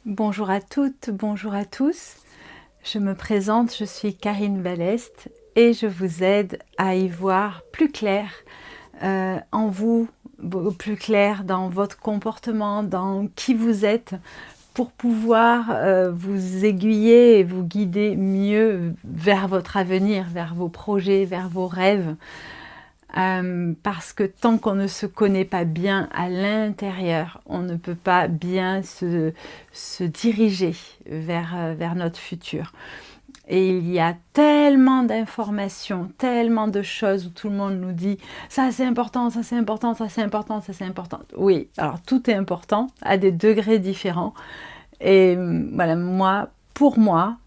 Bonjour à toutes, bonjour à tous. Je me présente, je suis Karine Ballest et je vous aide à y voir plus clair en vous, plus clair dans votre comportement, dans qui vous êtes, pour pouvoir vous aiguiller et vous guider mieux vers votre avenir, vers vos projets, vers vos rêves. Parce que tant qu'on ne se connaît pas bien à l'intérieur, on ne peut pas bien se diriger vers notre futur. Et il y a tellement d'informations, tellement de choses où tout le monde nous dit ça c'est important, ça c'est important, ça c'est important, ça c'est important. Oui, alors tout est important à des degrés différents. Et voilà, pour moi,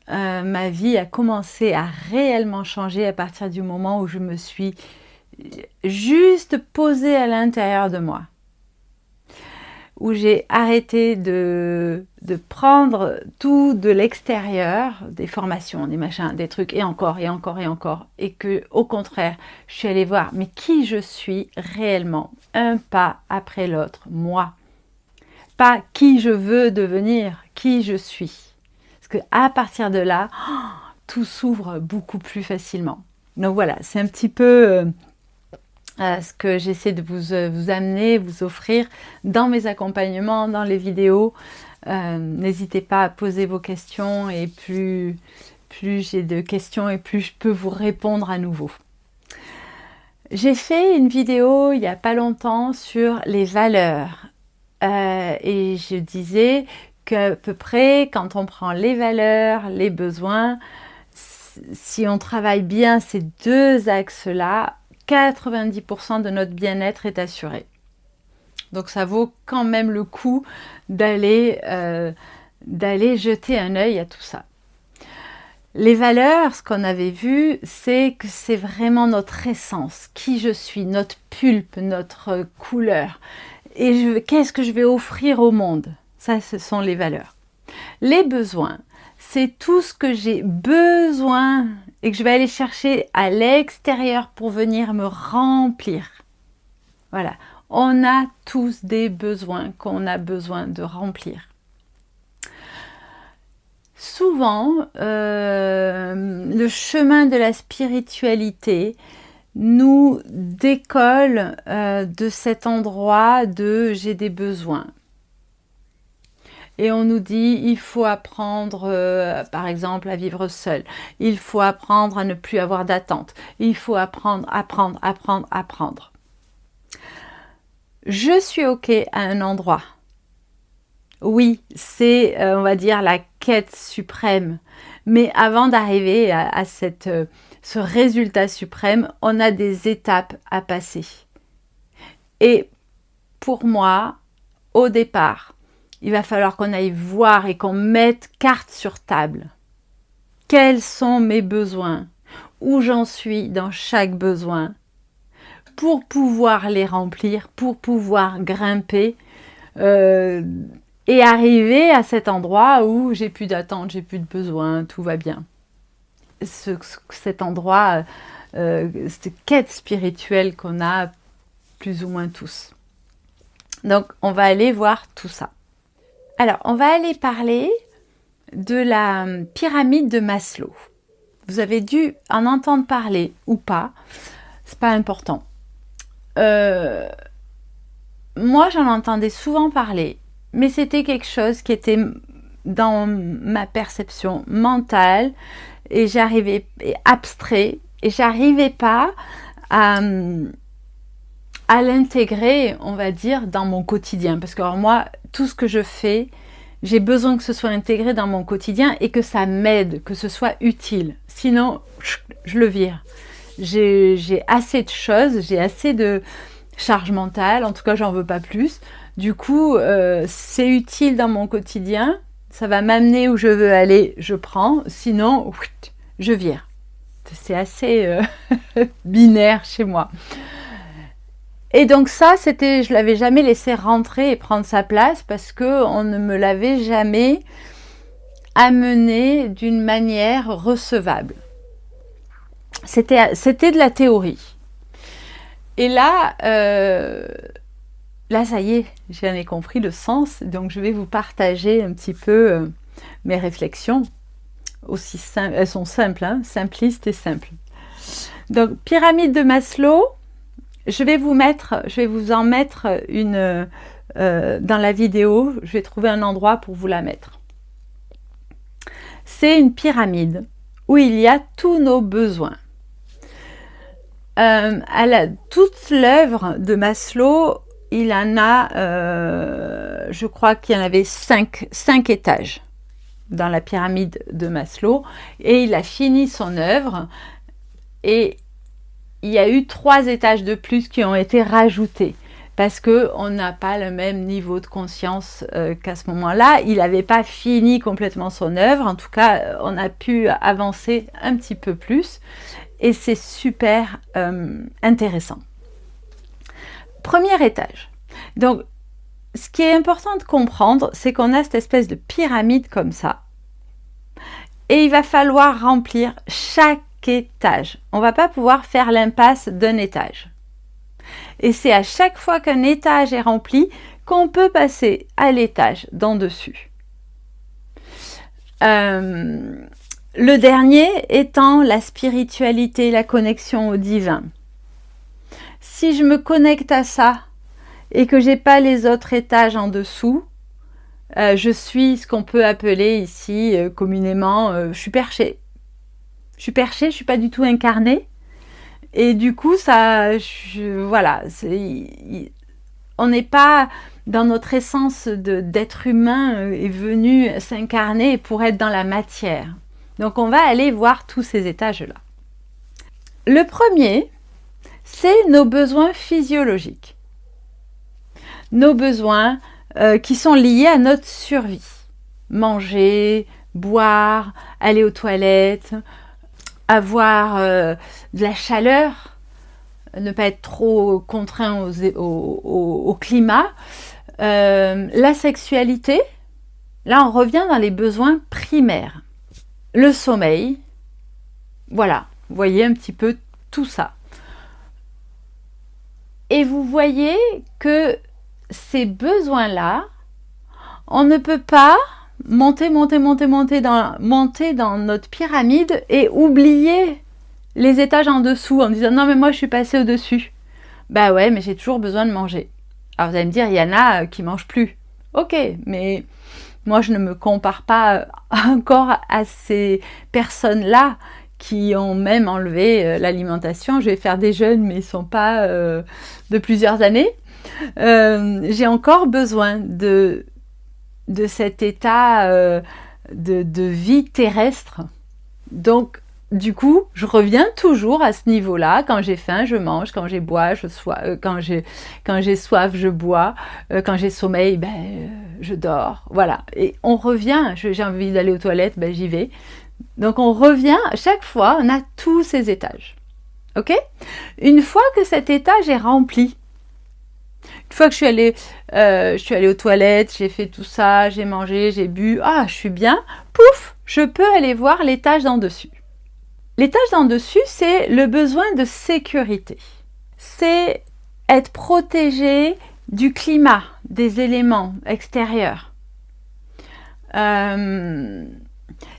ma vie a commencé à réellement changer à partir du moment où je me suis juste posée à l'intérieur de moi, où j'ai arrêté de prendre tout de l'extérieur, des formations, des machins, des trucs, et encore, et encore, et encore, et que, au contraire, je suis allée voir, mais qui je suis réellement, un pas après l'autre, moi. Pas qui je veux devenir, qui je suis. Parce qu'à partir de là, tout s'ouvre beaucoup plus facilement. Donc voilà, c'est un petit peu ce que j'essaie de vous amener, vous offrir dans mes accompagnements, dans les vidéos. N'hésitez pas à poser vos questions et plus j'ai de questions et plus je peux vous répondre à nouveau. J'ai fait une vidéo il n'y a pas longtemps sur les valeurs et je disais qu'à peu près quand on prend les valeurs, les besoins, si on travaille bien ces deux axes-là, 90% de notre bien-être est assuré. Donc ça vaut quand même le coup d'aller jeter un œil à tout ça. Les valeurs, ce qu'on avait vu, c'est que c'est vraiment notre essence, qui je suis, notre pulpe, notre couleur. Et qu'est-ce que je vais offrir au monde? Ça, ce sont les valeurs. Les besoins, c'est tout ce que j'ai besoin et que je vais aller chercher à l'extérieur pour venir me remplir. Voilà, on a tous des besoins qu'on a besoin de remplir. Souvent, le chemin de la spiritualité nous décolle de cet endroit de j'ai des besoins. Et on nous dit, il faut apprendre, par exemple, à vivre seul. Il faut apprendre à ne plus avoir d'attente. Il faut apprendre. Je suis OK à un endroit. Oui, c'est, on va dire, la quête suprême. Mais avant d'arriver à ce résultat suprême, on a des étapes à passer. Et pour moi, au départ, il va falloir qu'on aille voir et qu'on mette carte sur table. Quels sont mes besoins? Où j'en suis dans chaque besoin? Pour pouvoir les remplir, pour pouvoir grimper et arriver à cet endroit où j'ai plus d'attente, j'ai plus de besoin, tout va bien. Cet endroit, cette quête spirituelle qu'on a plus ou moins tous. Donc, on va aller voir tout ça. Alors, on va aller parler de la pyramide de Maslow. Vous avez dû en entendre parler ou pas, c'est pas important. Moi, j'en entendais souvent parler, mais c'était quelque chose qui était dans ma perception mentale et abstrait, et j'arrivais pas à l'intégrer, on va dire, dans mon quotidien. Parce que alors, moi, tout ce que je fais, j'ai besoin que ce soit intégré dans mon quotidien et que ça m'aide, que ce soit utile. Sinon, je le vire. J'ai assez de choses, j'ai assez de charge mentale, en tout cas, j'en veux pas plus. Du coup, c'est utile dans mon quotidien, ça va m'amener où je veux aller, je prends. Sinon, je vire. C'est assez binaire chez moi. Et donc ça, je l'avais jamais laissé rentrer et prendre sa place parce que on ne me l'avait jamais amené d'une manière recevable. C'était de la théorie. Et là, là, ça y est, j'en ai compris le sens, donc je vais vous partager un petit peu mes réflexions. Aussi simples, elles sont simples, hein, simplistes et simples. Donc, pyramide de Maslow, je vais vous en mettre une dans la vidéo. Je vais trouver un endroit pour vous la mettre. C'est une pyramide où il y a tous nos besoins. Toute l'œuvre de Maslow, il en a, je crois qu'il y en avait 5 étages dans la pyramide de Maslow, et il a fini son œuvre, et il y a eu 3 étages de plus qui ont été rajoutés, parce qu'on n'a pas le même niveau de conscience qu'à ce moment-là. Il n'avait pas fini complètement son œuvre, en tout cas, on a pu avancer un petit peu plus, et c'est super intéressant. Premier étage. Donc, ce qui est important de comprendre, c'est qu'on a cette espèce de pyramide comme ça. Et il va falloir remplir chaque étage. On ne va pas pouvoir faire l'impasse d'un étage. Et c'est à chaque fois qu'un étage est rempli qu'on peut passer à l'étage d'en dessus. Le dernier étant la spiritualité, la connexion au divin. Si je me connecte à ça, et que j'ai pas les autres étages en dessous, je suis ce qu'on peut appeler ici communément, je suis perché. Je suis perché, je suis pas du tout incarnée. Et du coup, voilà, on n'est pas dans notre essence d'être humain est venu s'incarner pour être dans la matière. Donc on va aller voir tous ces étages-là. Le premier, c'est nos besoins physiologiques. Nos besoins qui sont liés à notre survie. Manger, boire, aller aux toilettes, avoir de la chaleur, ne pas être trop contraint au climat. La sexualité, là on revient dans les besoins primaires. Le sommeil, voilà, vous voyez un petit peu tout ça. Et vous voyez que ces besoins-là, on ne peut pas monter dans notre pyramide et oublier les étages en dessous en disant non mais moi je suis passé au-dessus. Bah ouais, mais j'ai toujours besoin de manger. Alors vous allez me dire, il y en a qui mangent plus. Ok, mais moi je ne me compare pas encore à ces personnes-là qui ont même enlevé l'alimentation. Je vais faire des jeûnes, mais ils ne sont pas de plusieurs années. J'ai encore besoin de cet état de vie terrestre. Donc, du coup, je reviens toujours à ce niveau-là. Quand j'ai faim, je mange. Quand j'ai quand j'ai soif, je bois. Quand j'ai sommeil, je dors. Voilà. Et on revient. J'ai envie d'aller aux toilettes, j'y vais. Donc, on revient. Chaque fois, on a tous ces étages. OK ? Une fois que cet étage est rempli, une fois que je suis allée aux toilettes, j'ai fait tout ça, j'ai mangé, j'ai bu, je suis bien, pouf, je peux aller voir l'étage d'en dessus. L'étage d'en dessus, c'est le besoin de sécurité. C'est être protégé du climat, des éléments extérieurs.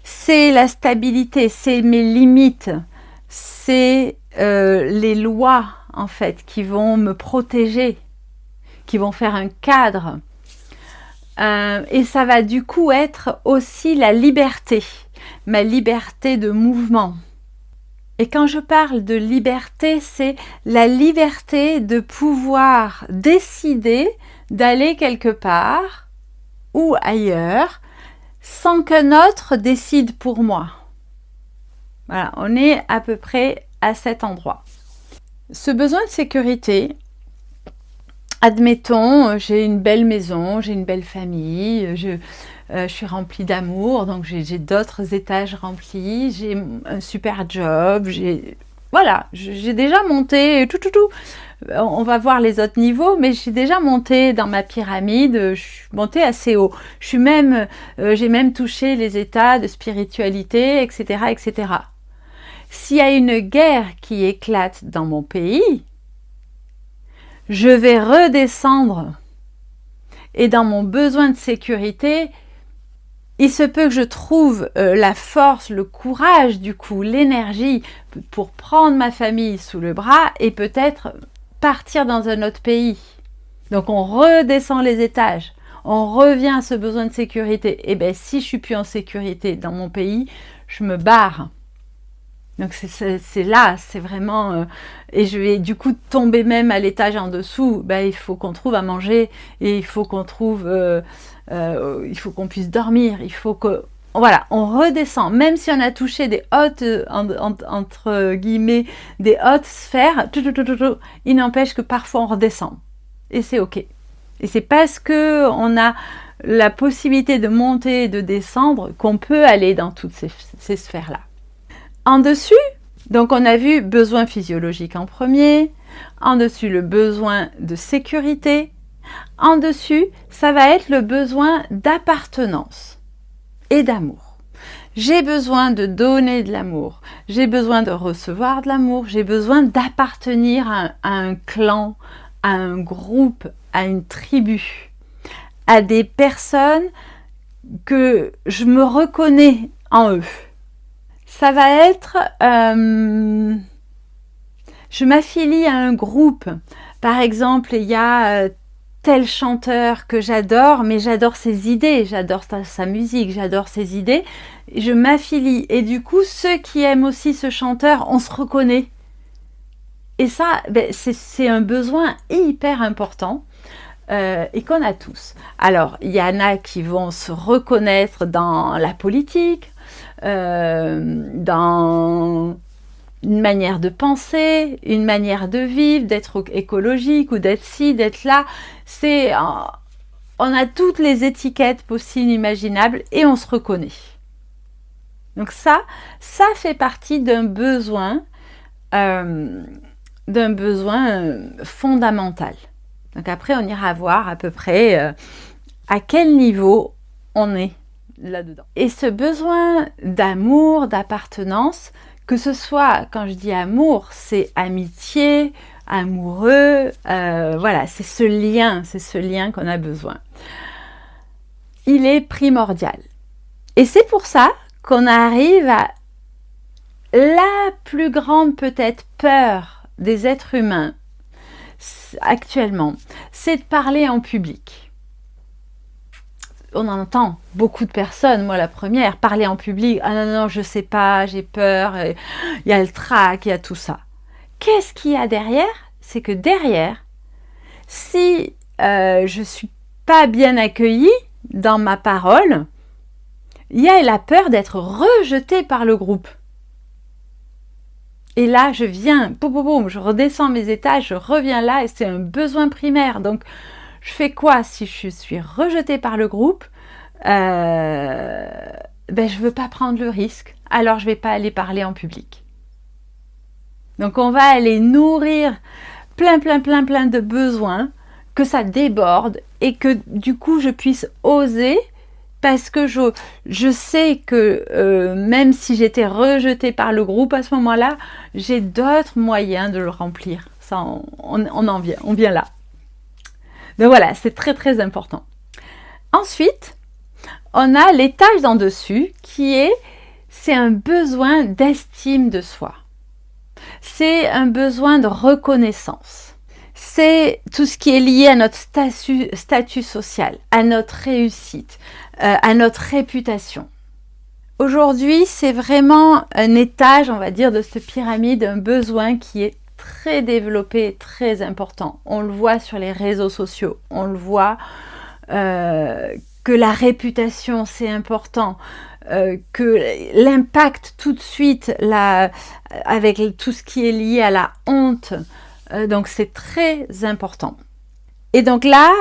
C'est la stabilité, c'est mes limites, c'est les lois en fait qui vont me protéger, qui vont faire un cadre. Et ça va du coup être aussi la liberté, ma liberté de mouvement. Et quand je parle de liberté, c'est la liberté de pouvoir décider d'aller quelque part ou ailleurs sans qu'un autre décide pour moi. Voilà, on est à peu près à cet endroit. Ce besoin de sécurité, admettons, j'ai une belle maison, j'ai une belle famille, je suis remplie d'amour, donc j'ai d'autres étages remplis, j'ai un super job, j'ai déjà monté tout. On va voir les autres niveaux, mais j'ai déjà monté dans ma pyramide, je suis montée assez haut. J'ai même touché les états de spiritualité, etc., etc. S'il y a une guerre qui éclate dans mon pays, je vais redescendre. Et dans mon besoin de sécurité, il se peut que je trouve la force, le courage, du coup, l'énergie pour prendre ma famille sous le bras et peut-être partir dans un autre pays. Donc on redescend les étages, on revient à ce besoin de sécurité. Et bien si je suis plus en sécurité dans mon pays, je me barre. Donc c'est là, c'est vraiment... et je vais du coup tomber même à l'étage en dessous. Ben, il faut qu'on trouve à manger et il faut qu'on trouve... il faut qu'on puisse dormir, il faut que... Voilà, on redescend. Même si on a touché des hautes, entre guillemets, des hautes sphères, il n'empêche que parfois on redescend. Et c'est ok. Et c'est parce qu'on a la possibilité de monter et de descendre qu'on peut aller dans toutes ces sphères-là. En dessus, donc on a vu besoin physiologique en premier, en dessus le besoin de sécurité, en dessus ça va être le besoin d'appartenance et d'amour. J'ai besoin de donner de l'amour, j'ai besoin de recevoir de l'amour, j'ai besoin d'appartenir à un clan, à un groupe, à une tribu, à des personnes que je me reconnais en eux. Ça va être, je m'affilie à un groupe. Par exemple, il y a tel chanteur que j'adore, mais j'adore ses idées, j'adore sa musique, j'adore ses idées. Je m'affilie et du coup, ceux qui aiment aussi ce chanteur, on se reconnaît. Et ça, ben, c'est un besoin hyper important et qu'on a tous. Alors, il y en a qui vont se reconnaître dans la politique, dans une manière de penser, une manière de vivre, d'être écologique ou d'être ci, d'être là. On a toutes les étiquettes possibles, imaginables et on se reconnaît. Donc ça fait partie d'un besoin fondamental. Donc après, on ira voir à peu près à quel niveau on est là-dedans. Et ce besoin d'amour, d'appartenance, que ce soit, quand je dis amour, c'est amitié, amoureux, voilà, c'est ce lien qu'on a besoin. Il est primordial. Et c'est pour ça qu'on arrive à la plus grande peut-être peur des êtres humains actuellement, c'est de parler en public. On en entend beaucoup de personnes, moi la première, parler en public. Ah non, non, je sais pas, j'ai peur, il y a le trac, il y a tout ça. Qu'est-ce qu'il y a derrière? C'est que derrière, si je suis pas bien accueillie dans ma parole, il y a la peur d'être rejetée par le groupe. Et là, je viens, boum, boum, boum, je redescends mes étages, je reviens là et c'est un besoin primaire. Donc, je fais quoi si je suis rejetée par le groupe? Ben, je veux pas prendre le risque, alors je vais pas aller parler en public. Donc, on va aller nourrir plein de besoins, que ça déborde et que du coup, je puisse oser. Parce que je sais que même si j'étais rejetée par le groupe à ce moment-là, j'ai d'autres moyens de le remplir. Ça, on vient là. Donc voilà, c'est très important. Ensuite, on a l'étage d'en dessus c'est un besoin d'estime de soi. C'est un besoin de reconnaissance. C'est tout ce qui est lié à notre statut social, à notre réussite, à notre réputation. Aujourd'hui, c'est vraiment un étage, on va dire, de cette pyramide, un besoin qui est très développé, très important. On le voit sur les réseaux sociaux, on le voit que la réputation, c'est important, que l'impact tout de suite, avec tout ce qui est lié à la honte, donc c'est très important. Et donc là,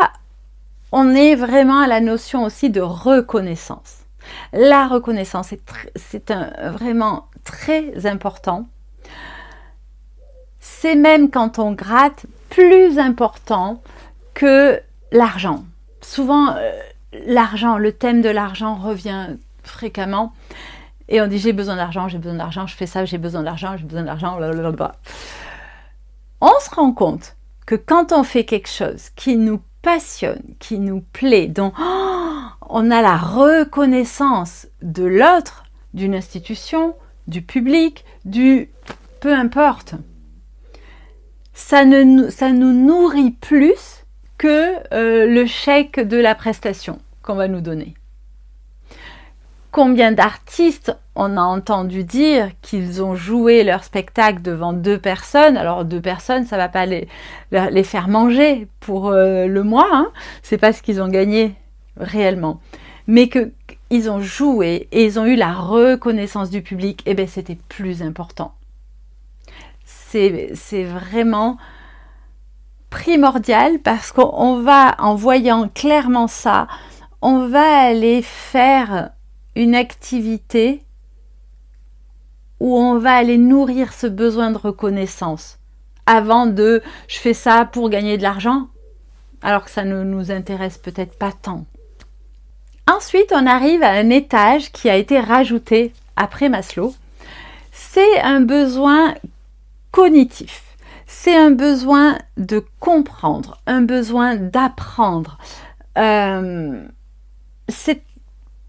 on est vraiment à la notion aussi de reconnaissance. La reconnaissance, c'est vraiment très important. C'est même quand on gratte plus important que l'argent. Souvent, l'argent, le thème de l'argent revient fréquemment. Et on dit j'ai besoin d'argent, je fais ça, j'ai besoin d'argent, blablabla. On se rend compte que quand on fait quelque chose qui nous passionne, qui nous plaît, dont on a la reconnaissance de l'autre, d'une institution, du public, du peu importe, ça nous nourrit plus que le chèque de la prestation qu'on va nous donner. Combien d'artistes on a entendu dire qu'ils ont joué leur spectacle devant 2 personnes. Alors 2 personnes, ça ne va pas les faire manger pour le mois, hein. C'est pas ce qu'ils ont gagné réellement. Mais qu'ils ont joué et ils ont eu la reconnaissance du public, et bien c'était plus important. C'est vraiment primordial parce qu'on va, en voyant clairement ça, on va aller faire une activité où on va aller nourrir ce besoin de reconnaissance avant de « je fais ça pour gagner de l'argent » alors que ça ne nous intéresse peut-être pas tant. Ensuite, on arrive à un étage qui a été rajouté après Maslow. C'est un besoin cognitif. C'est un besoin de comprendre, un besoin d'apprendre. C'est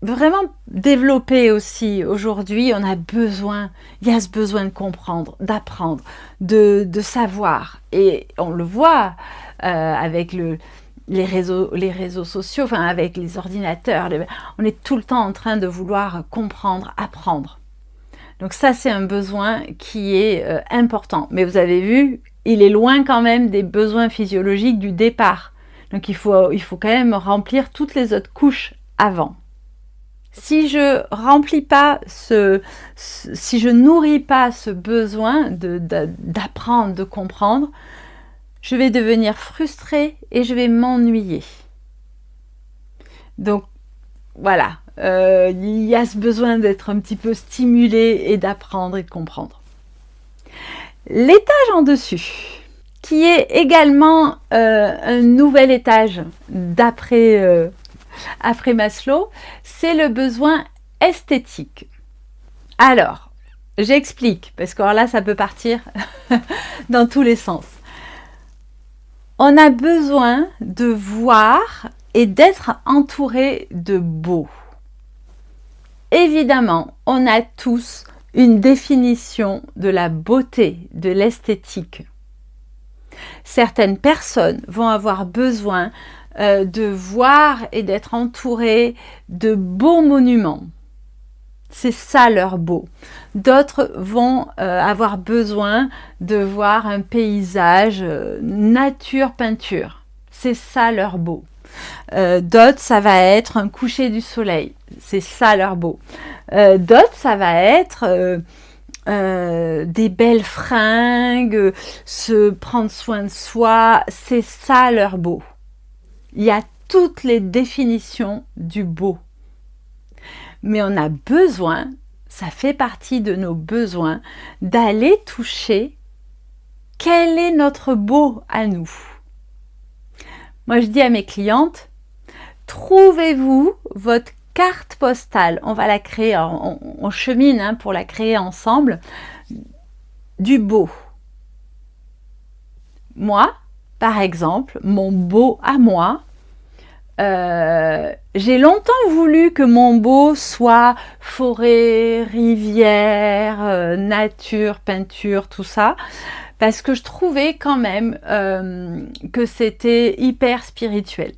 vraiment développé aussi aujourd'hui. On a besoin, il y a ce besoin de comprendre, d'apprendre, de savoir. Et on le voit avec les réseaux sociaux, enfin avec les ordinateurs. On est tout le temps en train de vouloir comprendre, apprendre. Donc ça, c'est un besoin qui est important. Mais vous avez vu, il est loin quand même des besoins physiologiques du départ. Donc il faut quand même remplir toutes les autres couches avant. Si je remplis pas si je nourris pas ce besoin d'apprendre, de comprendre, je vais devenir frustrée et je vais m'ennuyer. Donc voilà, il y a ce besoin d'être un petit peu stimulé et d'apprendre et de comprendre. L'étage en dessus, qui est également un nouvel étage après Maslow, c'est le besoin esthétique. Alors, j'explique, parce que là, ça peut partir dans tous les sens. On a besoin de voir et d'être entouré de beau. Évidemment, on a tous une définition de la beauté, de l'esthétique. Certaines personnes vont avoir besoin de voir et d'être entourées de beaux monuments. C'est ça leur beau. D'autres vont avoir besoin de voir un paysage, nature, peinture. C'est ça leur beau. D'autres, ça va être un coucher du soleil. C'est ça leur beau. D'autres, ça va être des belles fringues, se prendre soin de soi. C'est ça leur beau. Il y a toutes les définitions du beau. Mais on a besoin, ça fait partie de nos besoins, d'aller toucher quel est notre beau à nous. Moi, je dis à mes clientes, trouvez-vous votre carte postale. On va la créer, on chemine pour la créer ensemble, du beau. Moi, par exemple, mon beau à moi, j'ai longtemps voulu que mon beau soit forêt, rivière, nature, peinture, tout ça, parce que je trouvais quand même que c'était hyper spirituel.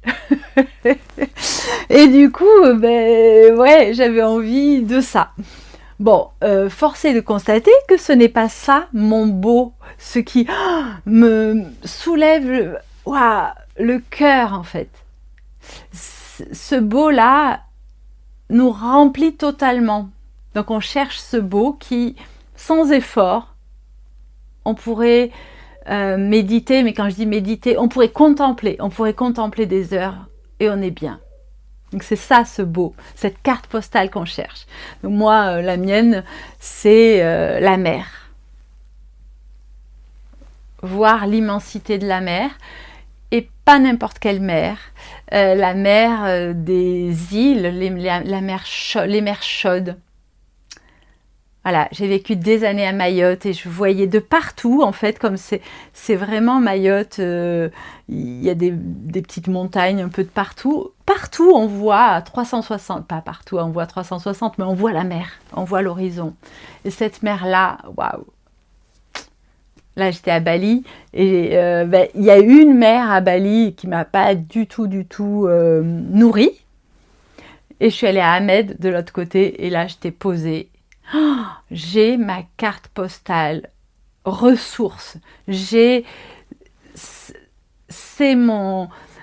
Et du coup, ouais, j'avais envie de ça. Bon, force est de constater que ce n'est pas ça mon beau, ce qui me soulève le cœur en fait. Ce beau-là nous remplit totalement. Donc on cherche ce beau qui, sans effort, on pourrait méditer, mais quand je dis méditer, on pourrait contempler des heures et on est bien. Donc c'est ça ce beau, cette carte postale qu'on cherche. Donc moi, la mienne, c'est la mer. Voir l'immensité de la mer, et pas n'importe quelle mer, la mer des îles, les mers chaudes. Voilà, j'ai vécu des années à Mayotte et je voyais de partout, en fait, comme c'est vraiment Mayotte, il y a des petites montagnes un peu de partout. Partout, on voit à 360, pas partout, on voit 360, mais on voit la mer, on voit l'horizon. Et cette mer-là, waouh! Là, j'étais à Bali et il y a une mer à Bali qui m'a pas du tout nourrie. Et je suis allée à Ahmed de l'autre côté et là, j'étais posée. Oh, j'ai ma carte postale ressources. C'est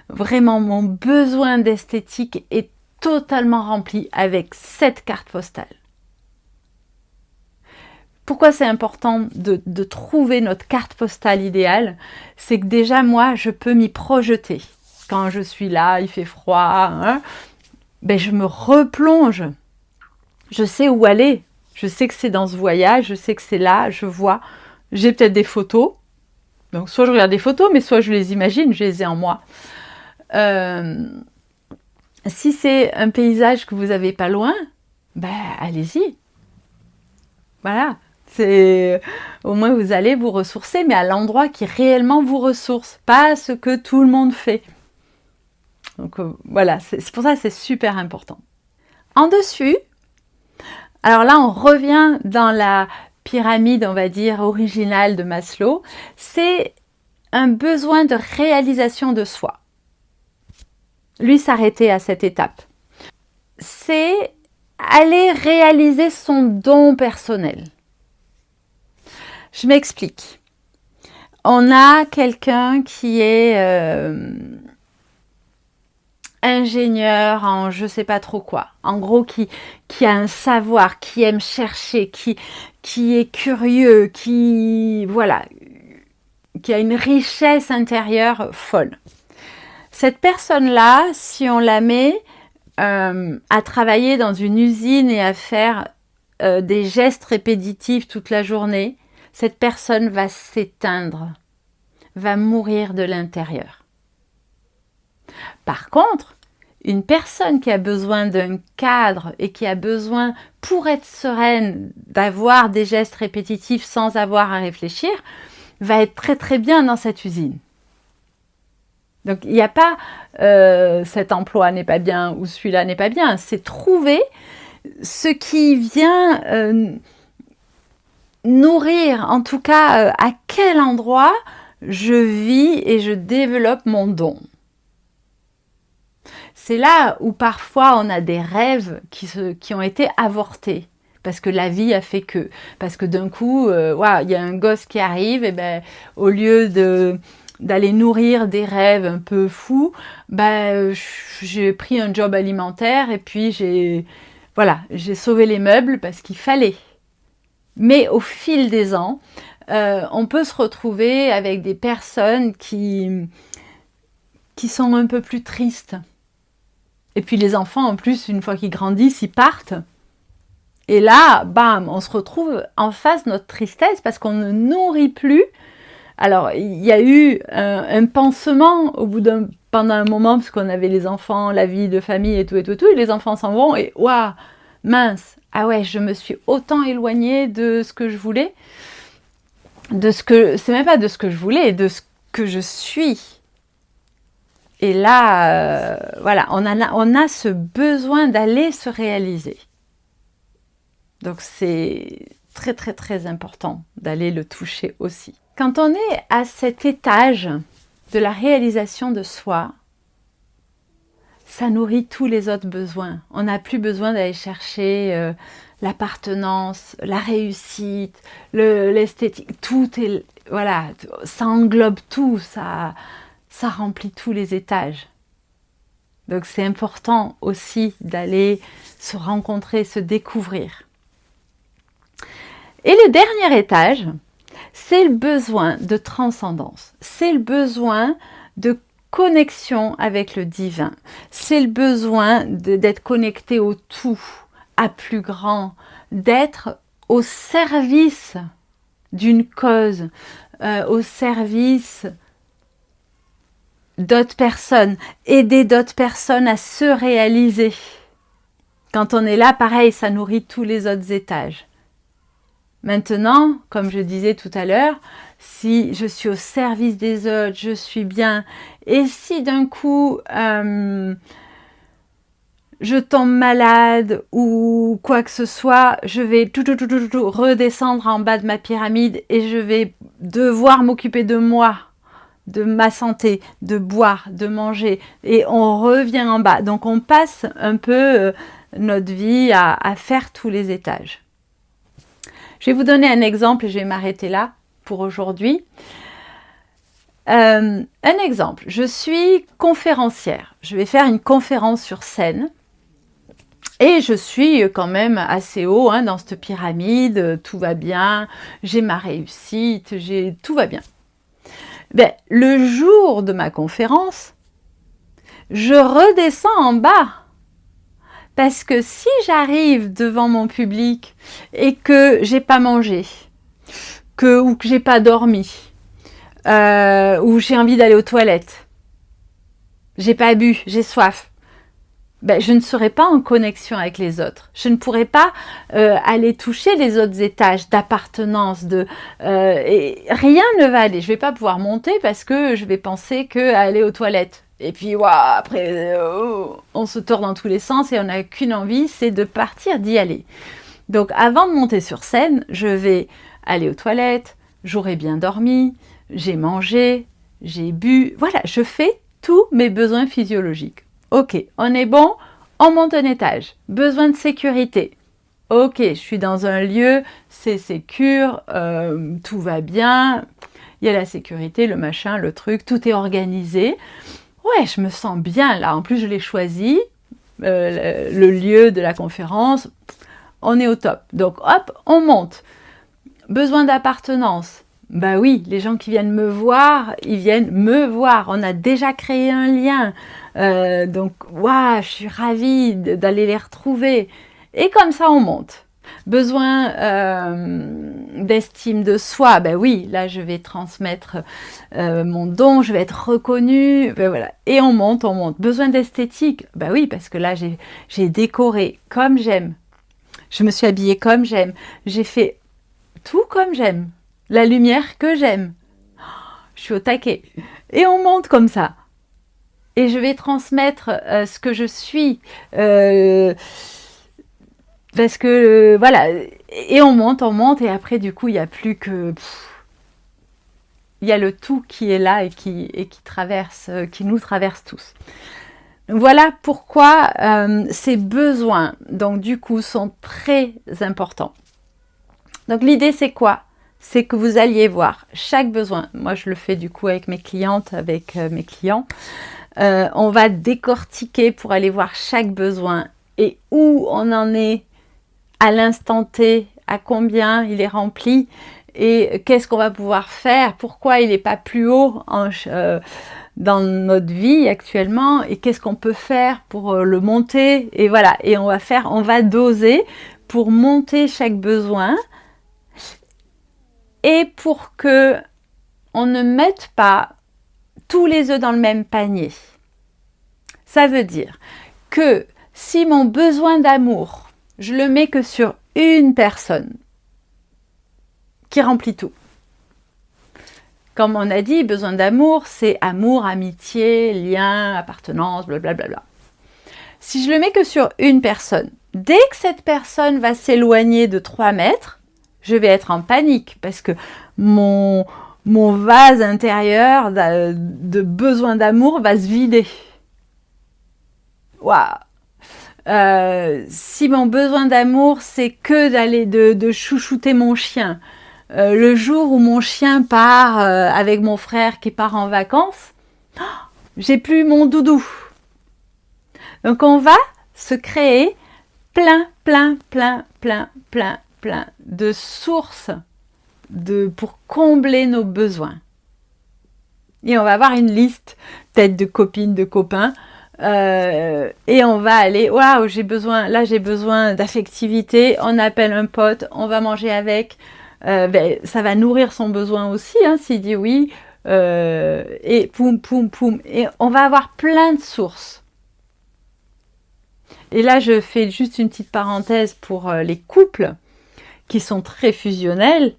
vraiment mon besoin d'esthétique est totalement rempli avec cette carte postale. Pourquoi c'est important de trouver notre carte postale idéale? C'est que déjà, moi, je peux m'y projeter. Quand je suis là, il fait froid, hein, ben je me replonge. Je sais où aller. Je sais que c'est dans ce voyage, je sais que c'est là, je vois. J'ai peut-être des photos. Donc, soit je regarde des photos, mais soit je les imagine, je les ai en moi. Si c'est un paysage que vous n'avez pas loin, ben allez-y. Voilà. Au moins vous allez vous ressourcer, mais à l'endroit qui réellement vous ressource, pas ce que tout le monde fait. Donc voilà, c'est pour ça que c'est super important. En dessus, alors là on revient dans la pyramide, on va dire, originale de Maslow, c'est un besoin de réalisation de soi. Lui s'arrêter à cette étape. C'est aller réaliser son don personnel. Je m'explique. On a quelqu'un qui est ingénieur en je sais pas trop quoi. En gros, qui a un savoir, qui aime chercher, qui est curieux, qui a une richesse intérieure folle. Cette personne-là, si on la met à travailler dans une usine et à faire des gestes répétitifs toute la journée, cette personne va s'éteindre, va mourir de l'intérieur. Par contre, une personne qui a besoin d'un cadre et qui a besoin, pour être sereine, d'avoir des gestes répétitifs sans avoir à réfléchir, va être très très bien dans cette usine. Donc il n'y a pas cet emploi n'est pas bien ou celui-là n'est pas bien, c'est trouver ce qui vient nourrir, en tout cas à quel endroit je vis et je développe mon don. C'est là où parfois on a des rêves qui ont été avortés. Parce que la vie a fait que. Parce que d'un coup, il y a un gosse qui arrive, et ben, au lieu d'aller nourrir des rêves un peu fous, j'ai pris un job alimentaire et puis j'ai sauvé les meubles parce qu'il fallait. Mais au fil des ans, on peut se retrouver avec des personnes qui sont un peu plus tristes. Et puis les enfants, en plus, une fois qu'ils grandissent, ils partent. Et là, bam, on se retrouve en face de notre tristesse parce qu'on ne nourrit plus. Alors, il y a eu un pansement pendant un moment, parce qu'on avait les enfants, la vie de famille et tout, et les enfants s'en vont, et waouh, mince, ah ouais, je me suis autant éloignée de ce que je voulais, c'est même pas de ce que je voulais, de ce que je suis. Et là, on a ce besoin d'aller se réaliser. Donc c'est très très très important d'aller le toucher aussi. Quand on est à cet étage de la réalisation de soi, ça nourrit tous les autres besoins. On n'a plus besoin d'aller chercher l'appartenance, la réussite, l'esthétique. Tout est, ça englobe tout, ça remplit tous les étages. Donc c'est important aussi d'aller se rencontrer, se découvrir. Et le dernier étage, c'est le besoin de transcendance. C'est le besoin de connexion avec le divin. C'est le besoin d'être connecté au tout, à plus grand, d'être au service d'une cause, au service d'autres personnes, aider d'autres personnes à se réaliser. Quand on est là, pareil, ça nourrit tous les autres étages. Maintenant, comme je disais tout à l'heure, si je suis au service des autres, je suis bien. Et si d'un coup, je tombe malade ou quoi que ce soit, je vais redescendre en bas de ma pyramide et je vais devoir m'occuper de moi, de ma santé, de boire, de manger. Et on revient en bas. Donc on passe un peu notre vie à faire tous les étages. Je vais vous donner un exemple et je vais m'arrêter là pour aujourd'hui. Un exemple, je suis conférencière. Je vais faire une conférence sur scène. Et je suis quand même assez haut dans cette pyramide, tout va bien, j'ai ma réussite, tout va bien. Ben, le jour de ma conférence, je redescends en bas. Parce que si j'arrive devant mon public et que j'ai pas mangé, ou que j'ai pas dormi, ou j'ai envie d'aller aux toilettes, j'ai pas bu, j'ai soif, ben, je ne serai pas en connexion avec les autres. Je ne pourrai pas aller toucher les autres étages d'appartenance. Et rien ne va aller. Je ne vais pas pouvoir monter parce que je vais penser qu'aller aux toilettes. Et puis, après, on se tord dans tous les sens et on n'a qu'une envie, c'est de partir, d'y aller. Donc, avant de monter sur scène, je vais aller aux toilettes, j'aurai bien dormi, j'ai mangé, j'ai bu. Voilà, je fais tous mes besoins physiologiques. Ok, on est bon, on monte un étage. Besoin de sécurité. Ok, je suis dans un lieu, c'est sécure, tout va bien. Il y a la sécurité, le machin, le truc, tout est organisé. Ouais, je me sens bien là. En plus, je l'ai choisi, le lieu de la conférence. On est au top. Donc, hop, on monte. Besoin d'appartenance. Bah oui, les gens qui viennent me voir, ils viennent me voir. On a déjà créé un lien. Donc, je suis ravie d'aller les retrouver. Et comme ça, on monte. Besoin d'estime de soi. Ben oui, là, je vais transmettre mon don, je vais être reconnue. Ben voilà. Et on monte, on monte. Besoin d'esthétique. Ben oui, parce que là, j'ai décoré comme j'aime. Je me suis habillée comme j'aime. J'ai fait tout comme j'aime. La lumière que j'aime. Je suis au taquet. Et on monte comme ça. Et je vais transmettre ce que je suis. Parce que, voilà. Et on monte. Et après, du coup, il n'y a plus que... Il y a le tout qui est là et qui traverse, qui nous traverse tous. Voilà pourquoi ces besoins, donc du coup, sont très importants. Donc l'idée, c'est quoi ? C'est que vous alliez voir chaque besoin. Moi, je le fais du coup avec mes clientes, avec mes clients. On va décortiquer pour aller voir chaque besoin et où on en est à l'instant T, à combien il est rempli et qu'est-ce qu'on va pouvoir faire, pourquoi il n'est pas plus haut dans notre vie actuellement et qu'est-ce qu'on peut faire pour le monter. Et voilà, et on va doser pour monter chaque besoin. Et pour que on ne mette pas tous les œufs dans le même panier. Ça veut dire que si mon besoin d'amour, je le mets que sur une personne qui remplit tout. Comme on a dit, besoin d'amour, c'est amour, amitié, lien, appartenance, blablabla. Si je le mets que sur une personne, dès que cette personne va s'éloigner de 3 mètres, je vais être en panique parce que mon vase intérieur de besoin d'amour va se vider. Waouh! Si mon besoin d'amour, c'est que d'aller de chouchouter mon chien, le jour où mon chien part avec mon frère qui part en vacances, j'ai plus mon doudou. Donc on va se créer plein de sources pour combler nos besoins. Et on va avoir une liste, peut-être de copines, de copains, et on va aller, j'ai besoin d'affectivité, on appelle un pote, on va manger avec, ça va nourrir son besoin aussi, s'il dit oui, et poum, et on va avoir plein de sources. Et là, je fais juste une petite parenthèse pour les couples qui sont très fusionnels,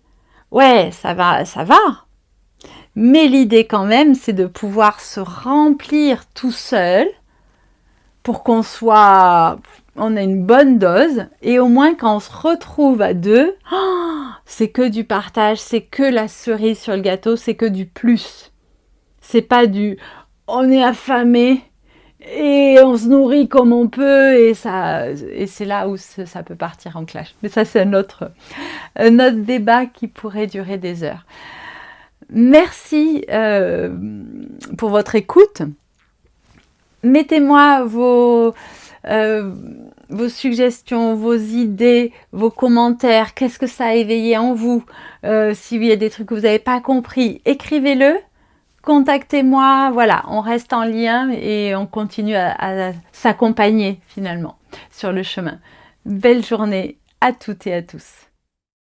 ouais, ça va, ça va. Mais l'idée quand même, c'est de pouvoir se remplir tout seul pour qu'on soit, on a une bonne dose, et au moins quand on se retrouve à deux, oh, c'est que du partage, c'est que la cerise sur le gâteau, c'est que du plus. C'est pas du on est affamé et on se nourrit comme on peut, et c'est là où ça peut partir en clash. Mais ça, c'est un autre débat qui pourrait durer des heures. Merci pour votre écoute. Mettez-moi vos suggestions, vos idées, vos commentaires. Qu'est-ce que ça a éveillé en vous? S'il y a des trucs que vous n'avez pas compris, écrivez-le. Contactez-moi. Voilà, on reste en lien et on continue à s'accompagner finalement sur le chemin. Belle journée à toutes et à tous.